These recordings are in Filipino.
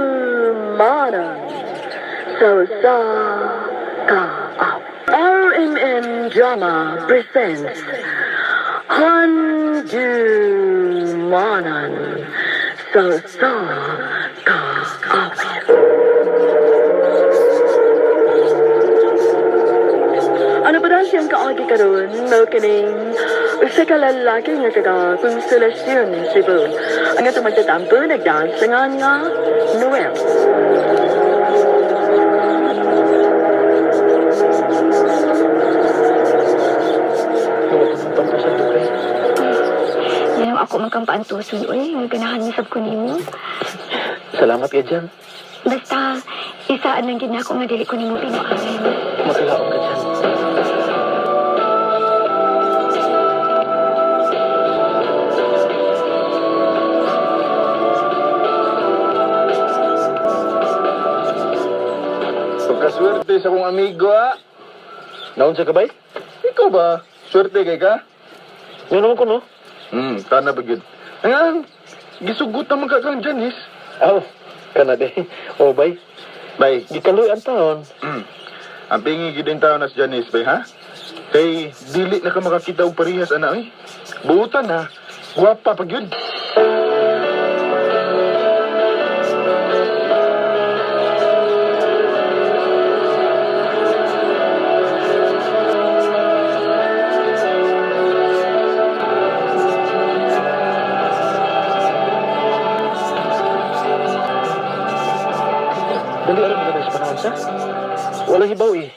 Handumanan sa kaap. RMN Drama presents Handumanan sa kaap. Ano ba dahil siyang kaagi karon mo kining usa ka lalaki nga taga Konsolasyon, Cebu. Ang ito magtatampo nagdansangan nga Noel. Yan ako magkampaantusin, uy. Ang ganahan nisab ko nimo. Salamat ka dyan. Basta, isaan lang gina ako nga dili ko nimo pinuangan. Magkalaong ka dyan. Pagkaswerte sa kong amigo, ha? Naon sa kabay? Ikaw ba? Swerte kay ka? Yan naman ko, no? Tana ba yun? Ayan, gisugot naman ka kang Janice. Aw, kanade. O, bay. Bay, Gikaloy ang taon. ang pingi gidin tao na si Janice, bay, ha? Kay, dili na ka makakita og parihas, ana, eh. Buutan, ha? Guwapa pag yun. Dali alam mo na sa panahon sa? Walang hibaw eh.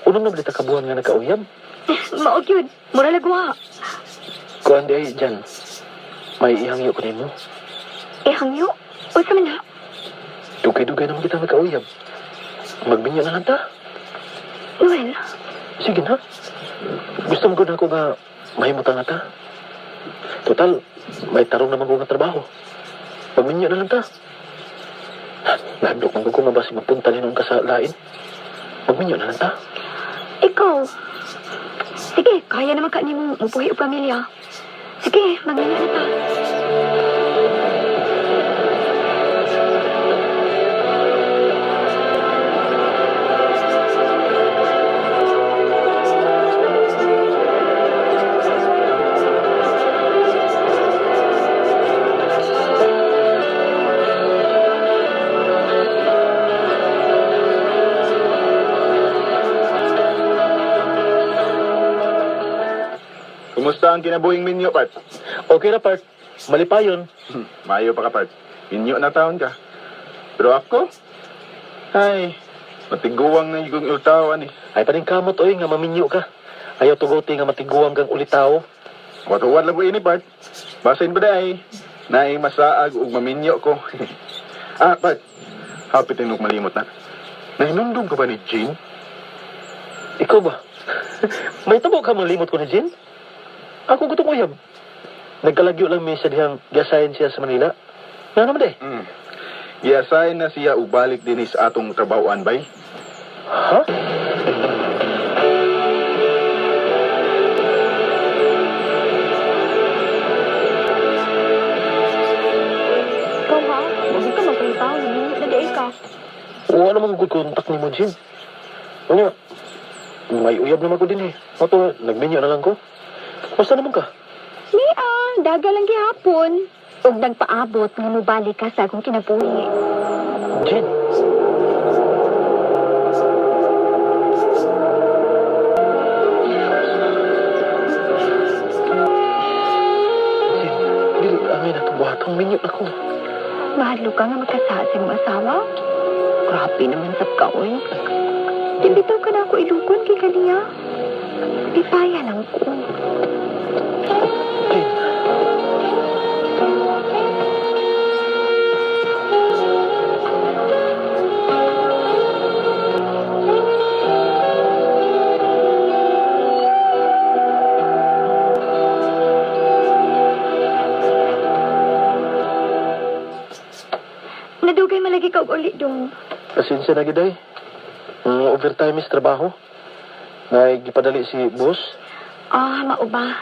Unang nabalita kabuhan nga nagkauyab. Maog yun. Mura lagwa. Kuhan di ay dyan. May ihangyo ko nimo. Hangyo? O sa mana? Dugay-dugay naman kita nagkauyab. Magbinyo na lang ta. Noel, Sige na. Gusto mo ko na ako nga mahimutan na ta. Total, may tarong naman ko nga trabaho. Magbinyo na lang ta. Nandok ang ko nga ba si magpunta ninong ka sa lain? Magminyo na lang ta. ikaw. Sige, kaya naman ka nimo mubuhi o pamilya. Sige, magmina na ta. Kumusta ang kinabuhing minyo, Part? Okay na, part. Malipayon. Mayo pa ka, Part. Minyo na taon ka. Pero ako? Ay, matiguang na yung ultawan, eh. Ay pa rin kamot, oy, nga maminyo ka. Ayaw tuguti nga matiguang kang ulitaw. Watuwad lang ko ini, Part. Basahin ba dahi? Naing masaag ug maminyo ko. Part. Hapit yung malimot na. Nahinundong ka ba ni Jean? Ikaw ba? May tabo ka malimot ko ni Jean? Ako gutong uyab. Nagkalagyo lang may sa dihang gasayan siya sa Manila. Nga naman de. Giasahin na siya ubalik din sa atong trabahoan, bay. Ha? Ikaw ha? Huwag ka magpalitaw. Nagay ka. Wala naman ko kontak ni mo, Jean. Ano? May uyab naman ko din eh. Mato, nagminyo na lang ko. Basta naman ka? Daga lang gihapon. Huwag nagpaabot nga mubalik ka sa akong kinabuhi. Jean. Jean, dili angay na tubuhatang minyo ako. Mahalo ka nga magkasasa sa mong asawa? Grabe naman sa kaoy. Imbitaw ka na ako ilukon kay kaniya. Ipaya lang ko. Jean. Malagi ka ulit dong. Pasensya na giday. Overtime is trabaho. Ngay gipadali si boss. Ah, mao ba?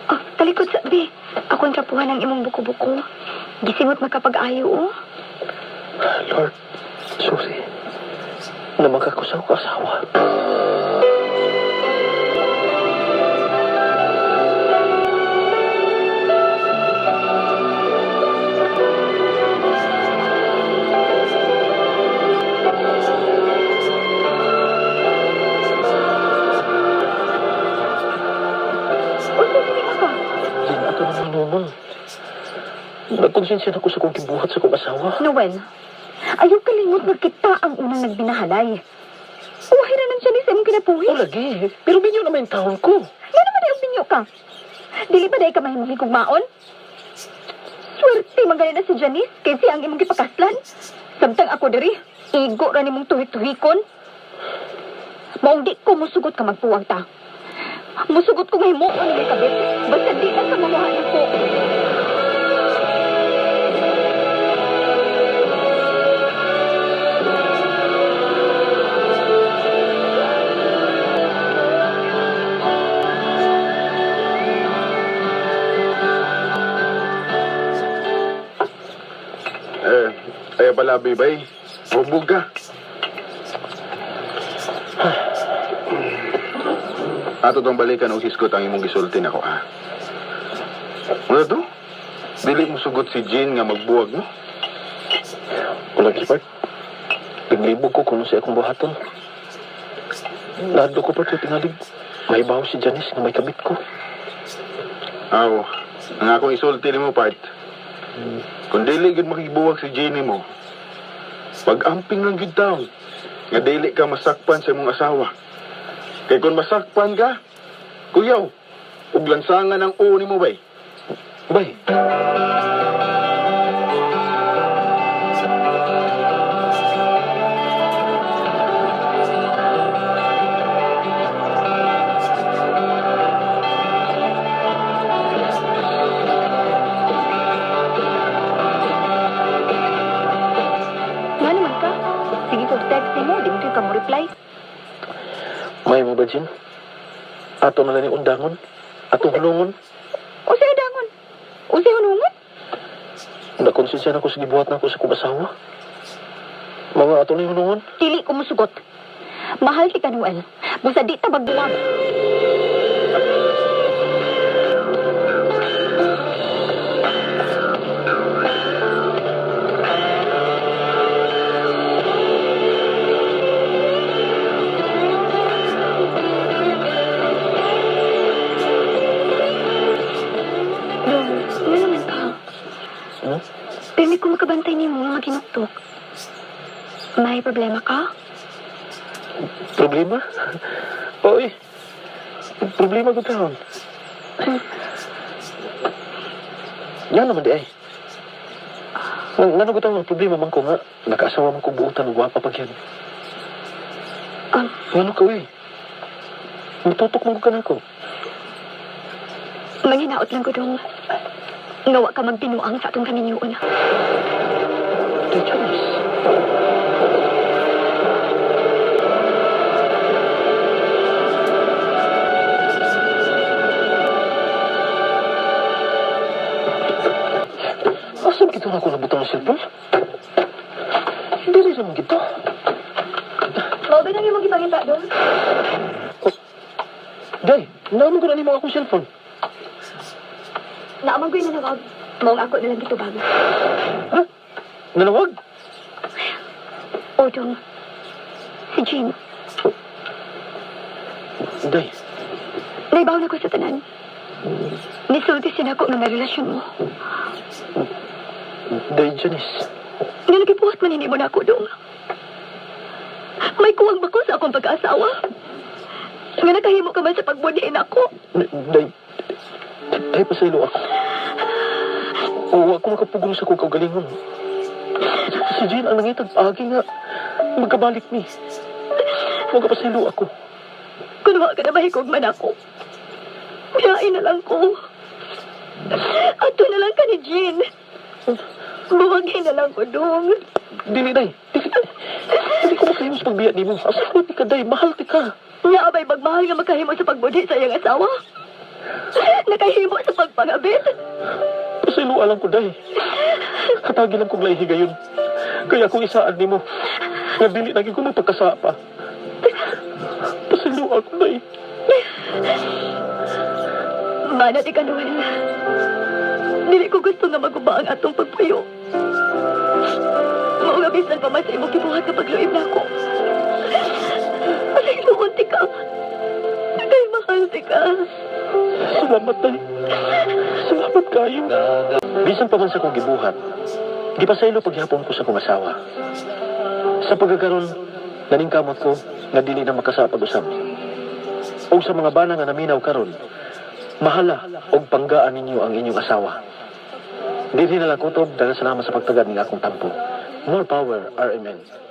Oh, talikod sabi. Akong trapuhan ng imong buko-buko. Gisingot makapag-ayo, oh. Lord, sorry. Na magkakusaw ka asawa. Unsa dili ka? Yan ato naman naman. Nagkonsensya na ko sa kong kibuhat sa kong asawa. Noel, ayaw kalimot nga kita ang unang nagbinahalay. Uwahi na ng Janice imong kinapuhi. O lagi, pero binyo naman yung taon ko. Nga naman ay binyo ka. Dili ba dahil ka mahimong higugmaon? Swerte magaling na si Janice kay siya ang imong gipakaslan. Samtang ako diri, igo ra nimong tuhik-tuhikon. Maong di ko musugot ka magpuwag ta. Musugot ko nga himuon ni may kabit. Basta di na sa mamuhan ako. Ay pala, bibay. Hubog ka. Ato tong balikan o hisgot ang imong gisulti nako, ha? Ano to? Dili mo sugot si Jean nga magbuwag mo? O lagi, Bart. Naglibog ko kung siya akong buhaton. Nado ko pa ito tingalig. May baho si Janice na may kabit ko. Aw, ang akong isulti ni mo, Part. Kung dili gid makibuwag si Jenny mo, pag-amping lang gid taon, nga dili ka masakpan sa imong asawa. Kay kung masakpan ka, kuyaw, ug lansangan ang uo nimo bay. Bay, Nga naman ka. Sige ko text mo, di mo ka mo reply. may mo ba, Jean? Ato na lang yung undangon. Atong hulungon. O sa'yo dangon. O sa'yo hunungan. Nakonsensya na ko sa gibuhat na ako sa kong asawa. Mga ato na yung hulungon. Dili ko musugot. Mahal ti ka, Noel. Busa di ta magbuwag. Dong, nga naman ka. Hmm? Pero ko makabantay niyo mga maginuktok. May problema ka? Problema? Oy, problema ko taon. Yan naman di ay. Nano ko taon, problema man ko nga. Nakaasawa man ko buutan, gwapa pag yan. Ano ka, eh? Matutok mo ka na ko. Manginaot lang ko dong. Ngawa ka magbinuang sa atong kaninyuon. Ito, Janice. Asan kita na ako nabutang ng cellphone? Hindi rin naman kita. Maubi lang yung magipangita dong. Day, naman ko na mo akong cellphone. Naamang ko yung nanawag. Maong ako na lang dito bago. Ha? Nanawag? O dong. Si Jean. Day, Naibaw na ko sa tanan. Nisulti siya ako na may relasyon mo. Day, Janice. Nga nagibuhat man hindi mo na ako dong. May kuwang ba ko sa akong pag-aasawa? Nga nakahimo ka man sa pagbudiin ako. Day, pasaylo ako. Oo, ako makapugong sa kong kagalingon. Si Jean ang nangitag paagi nga. Magkabalik ni. Magkapasaylo ako. Kung wala ka na mahikog man ako. Kuyain na lang ko. Ato na lang ka ni Jean. Buwagin na lang ko dong. Dili, Day. Dili ko makayos pagbiya ni mo. Asawa ti ka, Day. Mahal ti ka. Nga abay magmahal nga makahimo sa pagbudi sa iyang asawa. Nakahimo sa pagpangabit. Pasilo alam ko, day. Katagi lang kong laihi gayon. Kaya kung isaan ni mo, nga dili naging ko mapagkasapa. Pasilo ako, day. Manat ika, Noel. Dili ko gusto nga maguba ang atong pagpuyo. Mao nga bisan pa man sa imong gibuhat nga pagluib na ako. Ay, lumunti ka. Kay mahal ti ka. Salamat, day. Salamat kayo. Bisan pa man sa kong gibuhat, gipasaylo paghapon ko sa kong asawa. Sa pagkakaroon, naningkamot ko nga dili na makasapag-usap. O sa mga bana nga naminaw karon, mahala og panggaan ninyo ang inyong asawa. Dili na lang kutob dahil salamat sa pagtagad ng akong tampo. More power, RMN.